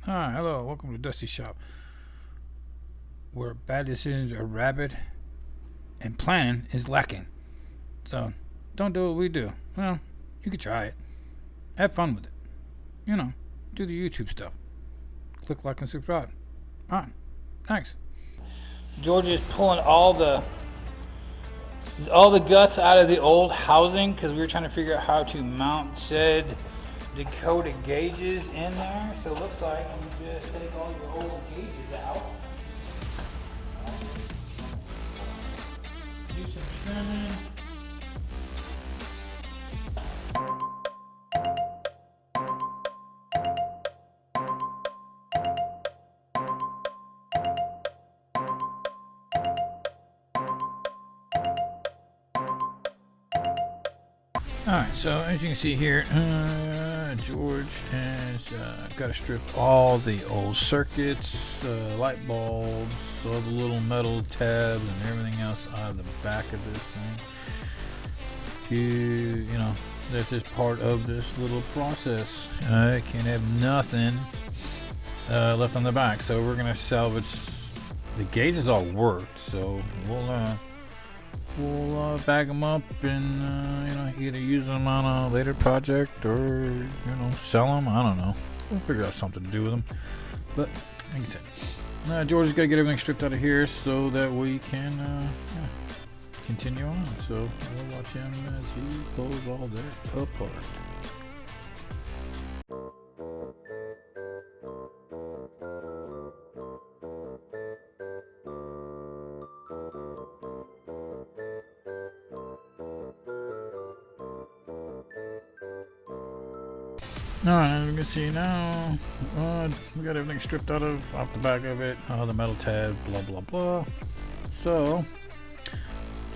Hi, hello, welcome to Dusty Shop, where bad decisions are rabid and planning is lacking. So, don't do what we do. Well, you could try it. Have fun with it. You know, do the YouTube stuff. Click like and subscribe. Alright, thanks. George is pulling all the guts out of the old housing because we were trying to figure out how to mount said Dakota gauges in there. So it looks like we just take all your old gauges out. Do some trimming. Alright, so as you can see here, George has got to strip all the old circuits, light bulbs, all the little metal tabs and everything else out of the back of this thing. That's just part of this little process. I can't have nothing left on the back, so we're going to salvage. The gauges all worked, so we'll bag them up and either use them on a later project or sell them. I don't know. We'll figure out something to do with them. But like I said, George has got to get everything stripped out of here so that we can continue on. So we'll watch him as he pulls all that apart. Alright, as you can see now, we got everything stripped off the back of it, the metal tab, blah blah blah. So,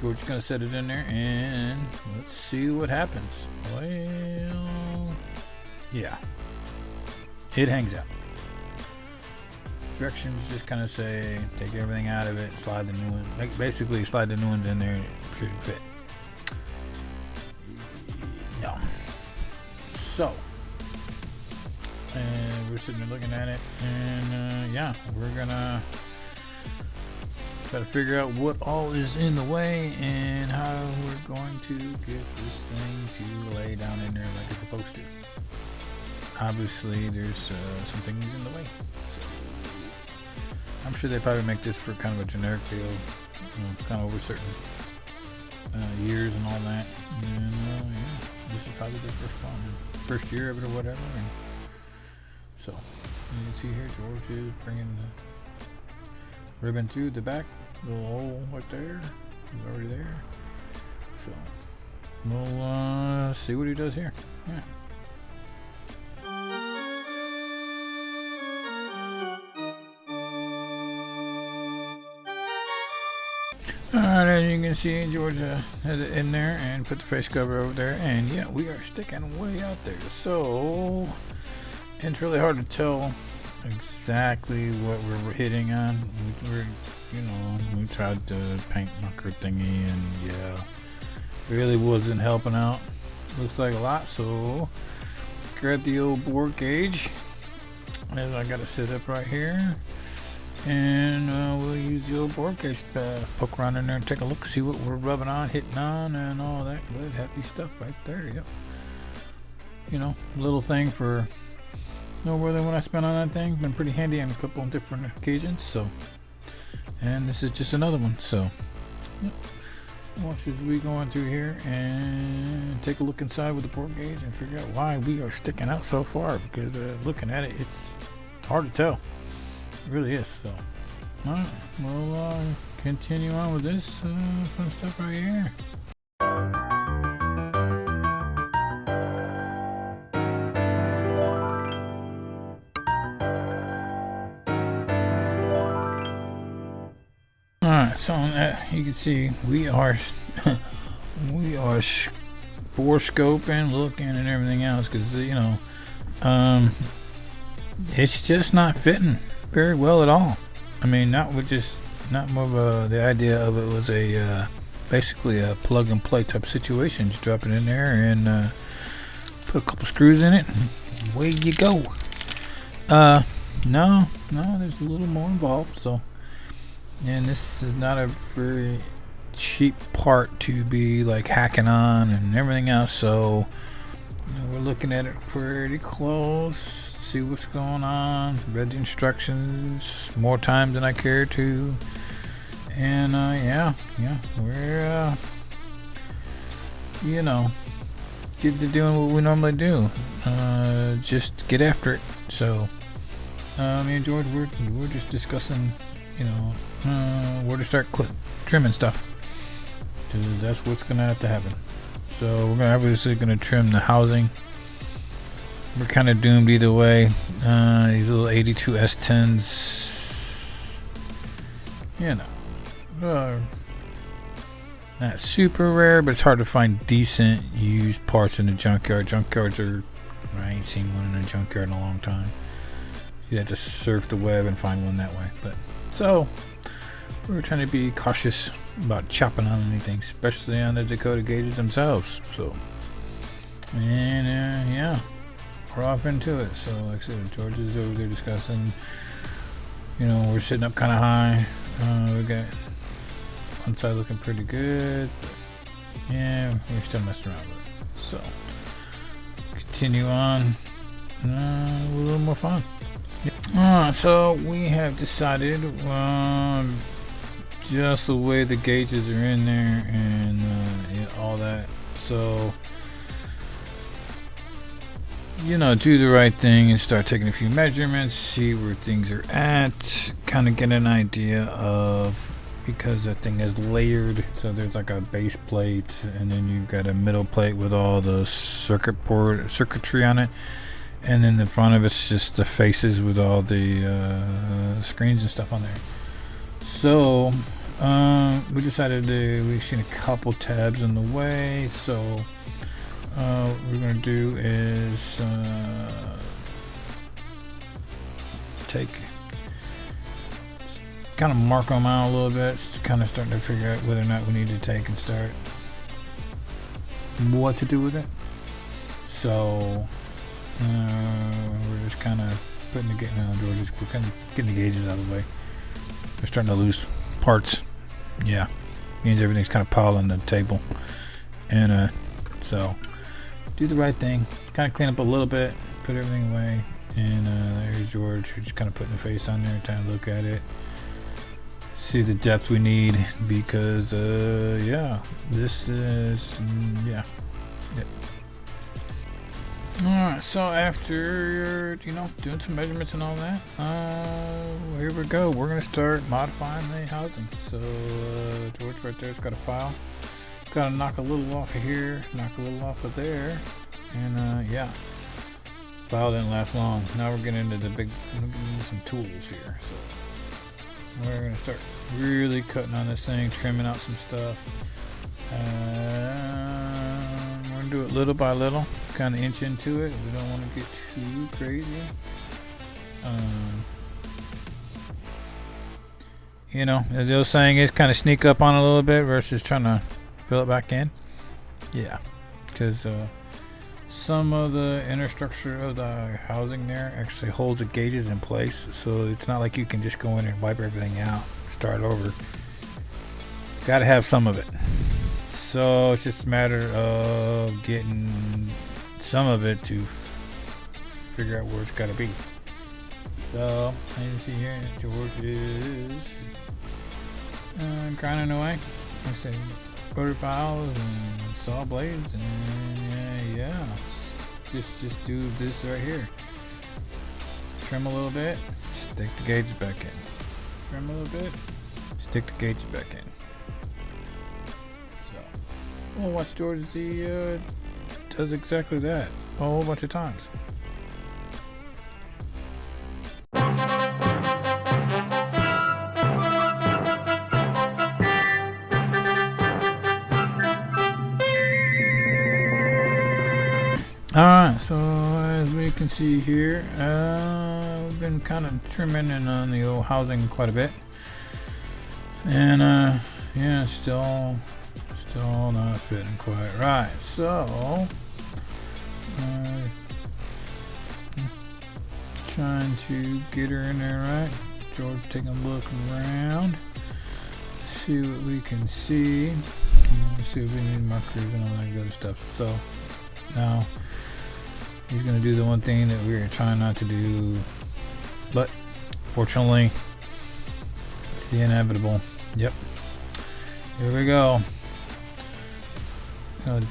George's gonna set it in there and let's see what happens. Well, yeah, it hangs out. Directions just kind of say, take everything out of it, slide the new one, basically slide the new ones in there, and it should fit. No. So. And we're sitting there looking at it, and we're gonna try to figure out what all is in the way and how we're going to get this thing to lay down in there like it's supposed to. Obviously, there's some things in the way. So I'm sure they probably make this for kind of a generic deal, kind of over certain years and all that. And this is probably the first year of it or whatever. And so, you can see here, George is bringing the ribbon to the back, little hole right there, it's already there. So, we'll see what he does here. Yeah. Alright, as you can see, George has it in there and put the face cover over there, and yeah, we are sticking way out there. So, it's really hard to tell exactly what we're hitting on. We tried the paint marker thingy, and yeah, really wasn't helping out. Looks like a lot, so grab the old bore gauge, and I got it set up right here, and we'll use the old bore gauge to poke around in there and take a look, see what we're rubbing on, hitting on, and all that good happy stuff right there. Yep. Little thing for no more than what I spent on that thing. Been pretty handy on a couple of different occasions. So, and this is just another one. So, yep. Watch as we go on through here and take a look inside with the port gauge and figure out why we are sticking out so far. Because looking at it, it's hard to tell. It really is. So, all right, we'll continue on with this fun stuff right here. Alright, so on that you can see we are bore scoping, looking, and everything else because it's just not fitting very well at all. I mean, not more of the idea of it was a basically a plug and play type situation. Just drop it in there and put a couple screws in it, and away you go. No, there's a little more involved. So, and this is not a very cheap part to be like hacking on and everything else. So, we're looking at it pretty close. See what's going on. Read the instructions more times than I care to. And yeah, we're get to doing what we normally do. Just get after it. So, me and George, we're just discussing, where to start trimming stuff. Cause that's what's gonna have to happen. So we're obviously gonna trim the housing. We're kind of doomed either way. These little 82 S10s, not super rare, but it's hard to find decent used parts in the junkyard. Junkyards I ain't seen one in a junkyard in a long time. You'd have to surf the web and find one that way. But so we're trying to be cautious about chopping on anything, especially on the Dakota gauges themselves. So, and yeah, we're off into it. So like I said, George is over there discussing. We're sitting up kind of high. We got one side looking pretty good. But yeah, we're still messing around with it. So continue on. A little more fun. So we have decided just the way the gauges are in there and all that. So do the right thing and start taking a few measurements, see where things are at, kind of get an idea of, because that thing is layered, so there's like a base plate and then you've got a middle plate with all the circuitry on it, and then the front of it's just the faces with all the screens and stuff on there. So we decided we've seen a couple tabs in the way, so what we're going to do is kind of mark them out a little bit, kind of starting to figure out whether or not we need to take and start what to do with it. So we're just kind of we're kind of getting the gauges out of the way. We're starting to lose parts. Yeah, means everything's kind of piled on the table, and so do the right thing, kind of clean up a little bit, put everything away, and there's George, who's just kind of putting the face on there, trying to look at it, see the depth we need, because this is Yep. Alright, so after doing some measurements and all that, here we go. We're gonna start modifying the housing. So George right there's got a file. Gotta knock a little off of here, knock a little off of there, and file didn't last long. Now we're getting into we're gonna use some tools here. So we're gonna start really cutting on this thing, trimming out some stuff. We're gonna do it little by little, kind of inch into it. We don't want to get too crazy. As the old saying is, kind of sneak up on it a little bit versus trying to fill it back in. Yeah, because some of the inner structure of the housing there actually holds the gauges in place, so it's not like you can just go in and wipe everything out, start over. Got to have some of it. So it's just a matter of getting some of it to figure out where it's got to be. So as you see here, George is grinding away. Like I said, quarter files and saw blades, and just do this right here. Trim a little bit, stick the gauges back in. Trim a little bit, stick the gauges back in. So we'll watch George as he does exactly that a whole bunch of times. Alright, so as we can see here, we've been kind of trimming in on the old housing quite a bit, and still not fitting quite right. So trying to get her in there, right? George taking a look around, see what we can see. See if we need markers and all that good stuff. So now he's gonna do the one thing that we were trying not to do, but fortunately it's the inevitable. Yep. Here we go.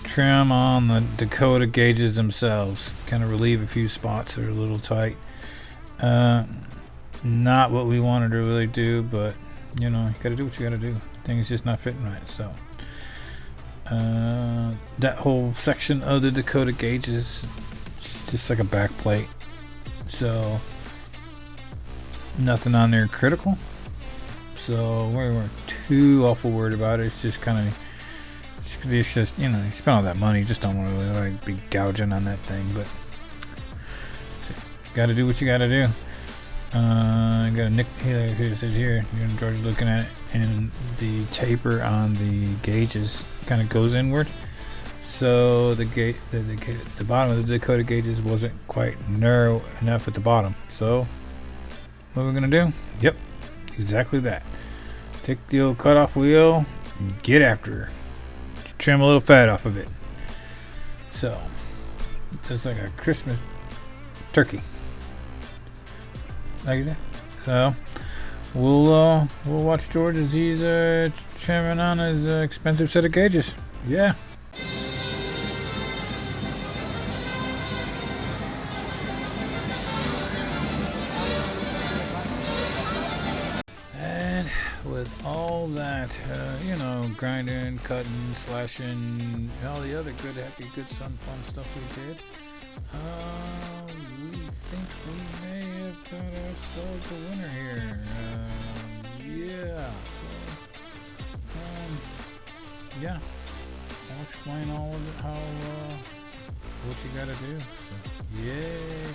Trim on the Dakota gauges themselves. Kind of relieve a few spots that are a little tight. Not what we wanted to really do, but you know, you gotta do what you gotta do. Things just not fitting right. So that whole section of the Dakota gauges is just like a back plate. So nothing on there critical. So we weren't too awful worried about it. It's just kind of, it's just, you know, you spend all that money, you just don't want to really like be gouging on that thing. But got to do what you got to do. I got a nick here. Here's it here. George looking at it, and the taper on the gauges kind of goes inward. So the bottom of the Dakota gauges wasn't quite narrow enough at the bottom. So what we're gonna do? Yep, exactly that. Take the old cutoff wheel and get after her. Trim a little fat off of it. So it's just like a Christmas turkey. Like that. So we'll watch George as he's trimming on his expensive set of gauges. Yeah. And with all that, you know, grinding, cutting, slashing, all the other good, happy, good, fun stuff we did, we think we may have got ourselves a winner here. Yeah. So, yeah. I'll explain all of it, how, what you gotta do. So, yay.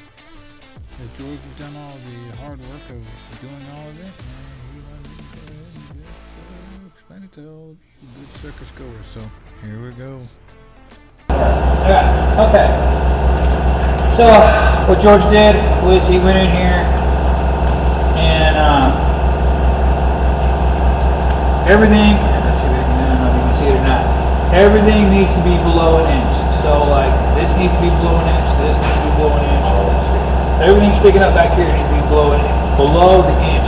George has done all the hard work of doing all of it, and he wanted to go ahead and just explain it to all the good circus goers. So, here we go. Yeah, okay. So, what George did was he went in here and everything, let's see if I don't know if you can see it or not, everything needs to be below an inch. So, like, this needs to be below an inch, this needs to be below an inch. Everything sticking up back here needs to be below the inch,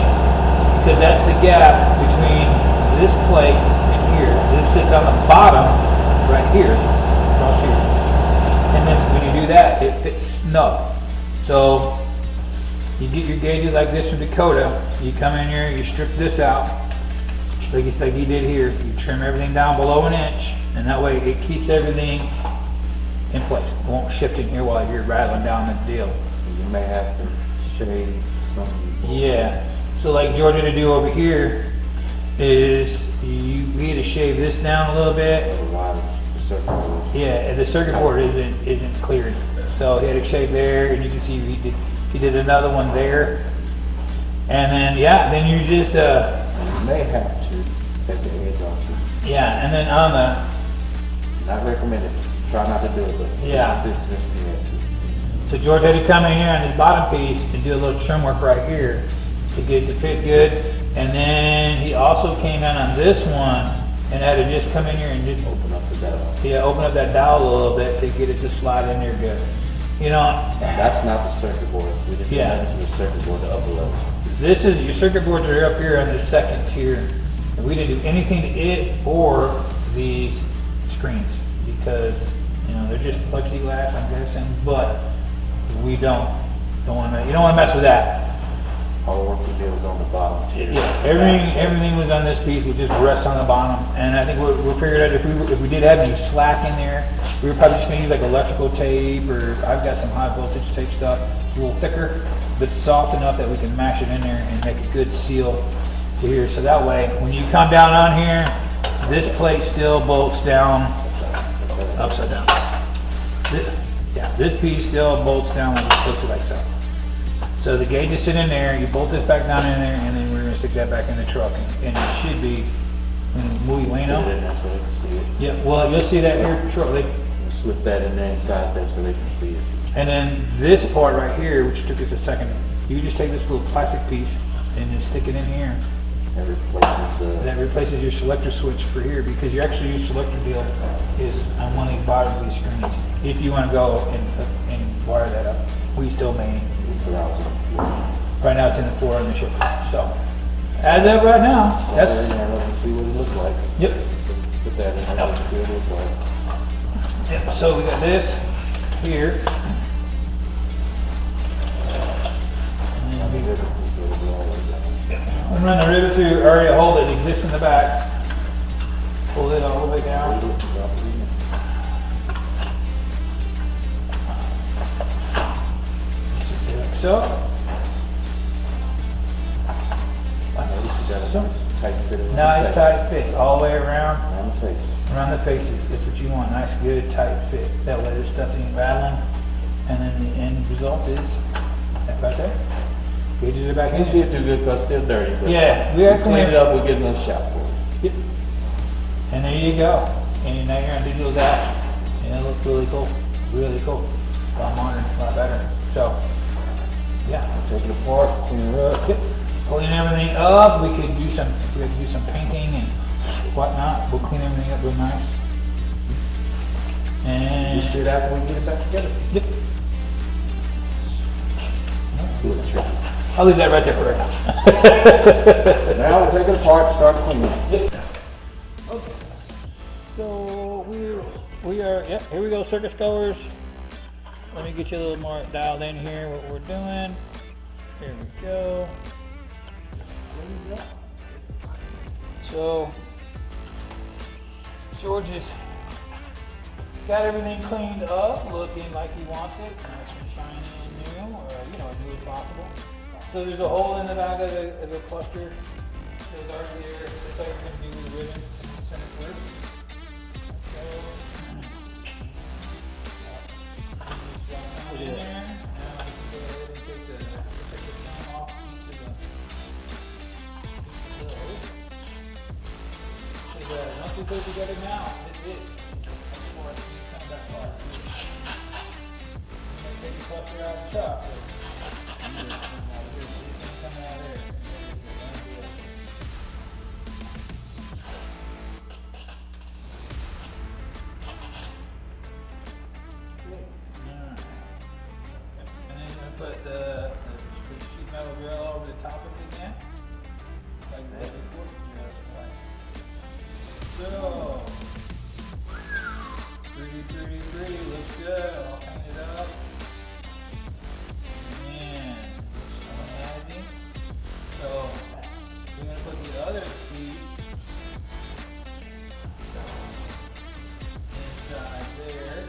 because that's the gap between this plate and here. This sits on the bottom right here, across here. And then when you do that, it fits snug. So you get your gauges like this from Dakota. You come in here, you strip this out, like you did here. You trim everything down below an inch, and that way it keeps everything in place. It won't shift in here while you're rattling down the deal. You may have to shave something. Yeah. So like George had to do over here is you need to shave this down a little bit. Otherwise, the circuit board. Yeah, the circuit board isn't cleared. So he had to shave there, and you can see he did another one there. And then then you just You may have to take the edge off. yeah, and then on the Not recommended. Try not to do it, but Yeah. this you have to. so George had to come in here on his bottom piece and do a little trim work right here to get it to fit good. And then he also came in on this one and had to just come in here and just Open up the dowel. open up that dowel a little bit to get it to slide in there good. You know, That's not the circuit board. We just Yeah. connected to the circuit board to upper level. this is your circuit boards are up here on the second tier. And we didn't do anything to it or these screens because you know they're just plexiglass, I'm guessing, but we don't want to. You don't want to mess with that. All the work we did was on the bottom tier. Yeah, everything was on this piece. We just rest on the bottom, and I think we figured out if we did have any slack in there, we were probably just gonna use like electrical tape, or I've got some high voltage tape stuff, a little thicker, but soft enough that we can mash it in there and make a good seal to here. So that way, when you come down on here, this plate still bolts down upside down. This piece still bolts down when you push it like so. So the gauges sit in there, you bolt this back down in there, and then we're gonna stick that back in the truck, and it should be muy Put bueno. it in there so they can see it. Yeah, well, you'll see that here shortly. Slip that in there inside there so they can see it. And then this part right here, which took us a second, you just take this little plastic piece and then stick it in here. That replaces your selector switch for here, because your selector deal is on one of these bottom of these screens. If you want to go and wire that up, we still may. Right now it's in the 4 on the ship. So, as of right now, that's. See what it looks like. Yep. Put that in there. Let's see what it looks like. Yep. So we got this here. And run the rivet through area hole that exists in the back. Pull it all the way down. So. Nice tight fit all the way around. Around the faces. That's what you want. Nice, good, tight fit. That way this stuff ain't rattling. And then the end result is that right there. Gauges are back in. You see it too good because it's still dirty. But yeah, we clean it up. We'll get another shot for it. Yep. And there you go. And now you're on digital dash. And it looks really cool. Really cool. A lot modern, a lot better. So, yeah. Take it apart, clean it up. Yep. Clean everything up. We could do some painting and whatnot. We'll clean everything up real nice. And You see that when we get it back together. yep. Good job. I'll leave that right there for right now. Now we'll take it apart and start cleaning. Yep. Okay. So we are, yep, here we go, circus goers. Let me get you a little more dialed in here, what we're doing. Here we go. So, George has got everything cleaned up, looking like he wants it, nice and shiny and new, or as new as possible. So there's a hole in the back of the cluster. There's already there. Looks like we're going to do the ribbon and send it through. Put it in there. Now we can go ahead and take the film off each of the once we put it together now, it's it. Before it comes back apart. Take the cluster out of the shop. Coming out there. And then you're going to put the sheet metal grill over the top of it again. Like that before. So, pretty, looks good. I'll paint it up. And so we're going to put the other piece inside there.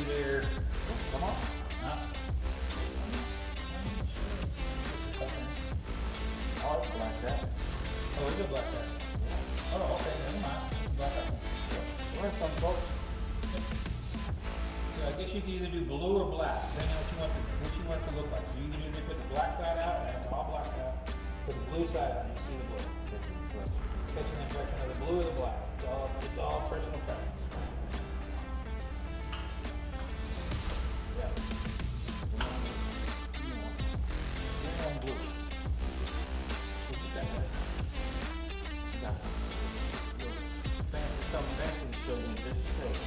There. Come on. No. Oh, it's like that. Oh, we did black that. Oh, okay, never mind. Black that one. Where's some folks? So I guess you can either do blue or black, depending on what you want it to look like. So you can either put the black side out and have it all blacked out, put the blue side out and you see the blue. Catching the impression of the blue or the black. It's all personal preference. Blue. Something fancy to show you this space.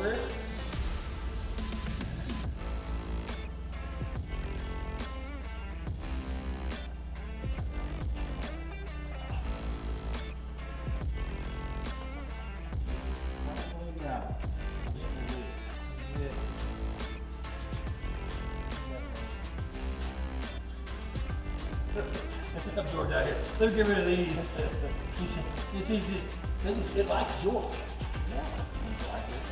everywhere. Let's George out here. Let me get rid of these. It likes George. Yeah, it likes it.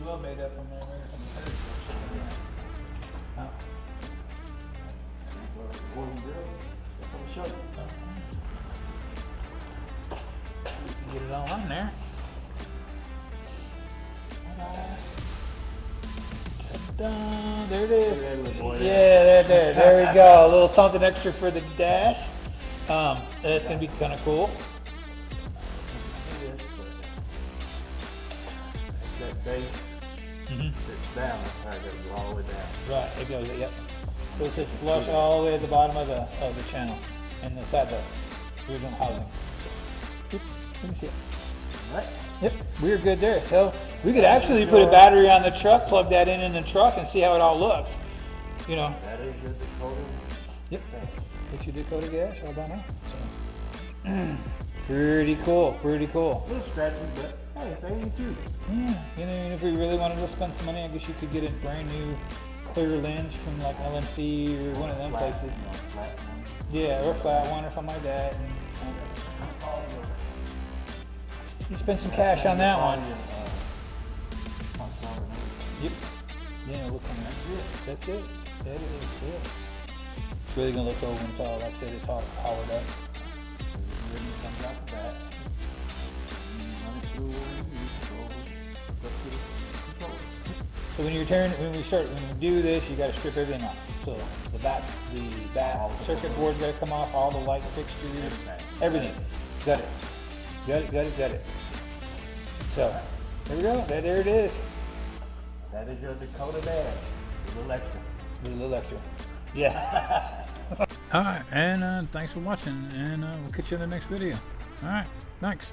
Well made up from there. Boys and girls, that's what we'll show you. You can get it all on there. Ta-da. There it is. Yeah, there we go. A little something extra for the dash. That's gonna be kind of cool. That base that's down, that's how it goes all the way down. Right, it goes, yep. So it's just flush all the way at the bottom of the channel and inside the original housing. Oop, let me see it. Right. Yep, we're good there. So we could actually put a battery on the truck, plug that in the truck, and see how it all looks. You know. That is your Dakota. Yep. It's your Dakota gas all by now. So. Pretty cool. Pretty cool. A little scratchy, but hey, it's 82. Yeah. You know, and if we really wanted to spend some money, I guess you could get a brand new clear lens from like LMC or one of them Flat, places. you know, flat one. Yeah, or a flat one or something like that. And you spend some cash on that one. Yep. Yeah, look on that. That's it. That is it. It's really gonna look over when it's all, like I said, it's all powered up. Comes out the back. Run it through where you use it over. Up to the controller. So when you do this, you gotta strip everything off. So the back circuit board's gotta come off, all the light fixtures, everything. Got it. So there we go. There it is. That is your Dakota dash. A little extra. A little extra. Yeah. Alright, and thanks for watching, and we'll catch you in the next video. Alright, thanks.